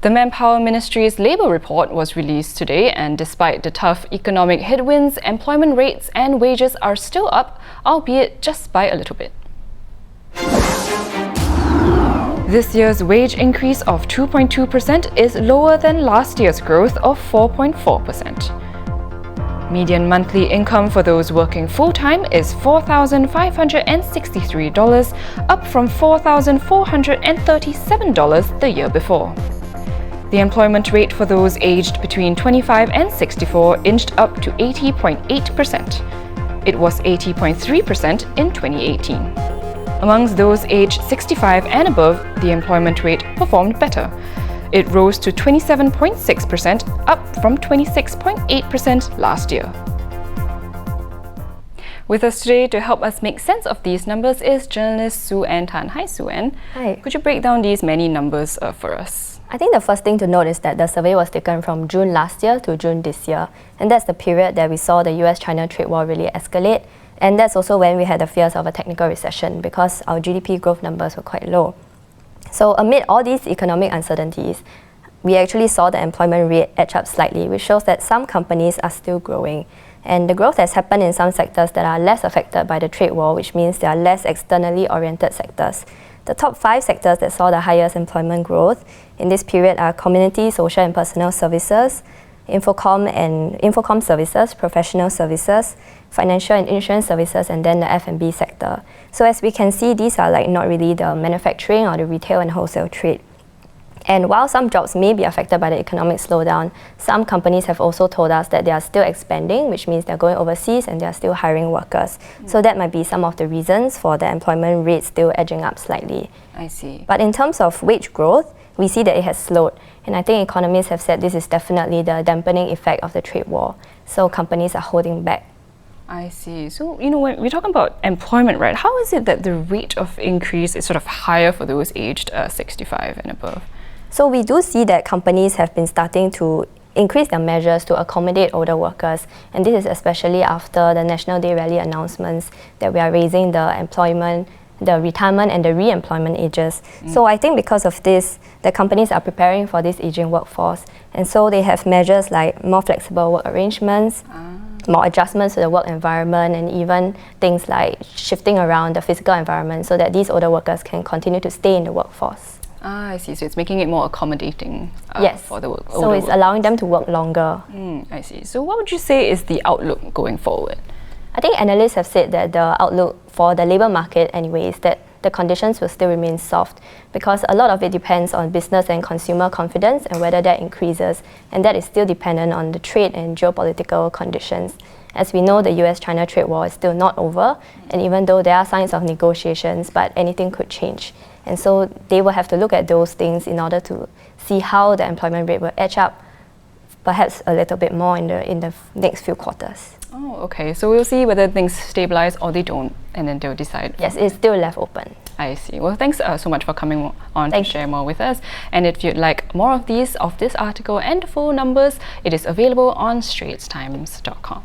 The Manpower Ministry's labour report was released today, and despite the tough economic headwinds, employment rates and wages are still up, albeit just by a little bit. This year's wage increase of 2.2% is lower than last year's growth of 4.4%. Median monthly income for those working full-time is $4,563, up from $4,437 the year before. The employment rate for those aged between 25 and 64 inched up to 80.8%. It was 80.3% in 2018. Amongst those aged 65 and above, the employment rate performed better. It rose to 27.6%, up from 26.8% last year. With us today to help us make sense of these numbers is journalist Sue Ann Tan. Hi, Sue Ann. Hi. Could you break down these many numbers for us? I think the first thing to note is that the survey was taken from June last year to June this year. And that's the period that we saw the US-China trade war really escalate. And that's also when we had the fears of a technical recession because our GDP growth numbers were quite low. So amid all these economic uncertainties, we actually saw the employment rate edge up slightly, which shows that some companies are still growing. And the growth has happened in some sectors that are less affected by the trade war, which means they are less externally oriented sectors. The top 5 sectors that saw the highest employment growth in this period are community, social and personal services, infocom services, professional services, financial and insurance services, and then the F&B sector. So as we can see, these are not really the manufacturing or the retail and wholesale trade. And while some jobs may be affected by the economic slowdown, some companies have also told us that they are still expanding, which means they're going overseas and they're still hiring workers. So that might be some of the reasons for the employment rate still edging up slightly. I see. But in terms of wage growth, we see that it has slowed. And I think economists have said this is definitely the dampening effect of the trade war. So companies are holding back. I see. So, when we're talking about employment, right, how is it that the rate of increase is sort of higher for those aged 65 and above? So we do see that companies have been starting to increase their measures to accommodate older workers. And this is especially after the National Day Rally announcements that we are raising the employment, the retirement and the re-employment ages. So I think because of this, the companies are preparing for this aging workforce. And so they have measures like more flexible work arrangements, more adjustments to the work environment, and even things like shifting around the physical environment so that these older workers can continue to stay in the workforce. I see. So it's making it more accommodating yes. for the work. So it's allowing them to work longer. I see. So what would you say is the outlook going forward? I think analysts have said that the outlook for the labour market anyway is that the conditions will still remain soft because a lot of it depends on business and consumer confidence and whether that increases, and that is still dependent on the trade and geopolitical conditions. As we know, the US-China trade war is still not over, and even though there are signs of negotiations, but anything could change. And so they will have to look at those things in order to see how the employment rate will edge up perhaps a little bit more in the next few quarters. Oh, okay. So we'll see whether things stabilize or they don't, and then they'll decide. Yes, it's still left open. I see. Well, thanks so much for coming on to share more with us. And if you'd like more of this article and full numbers, it is available on straitstimes.com.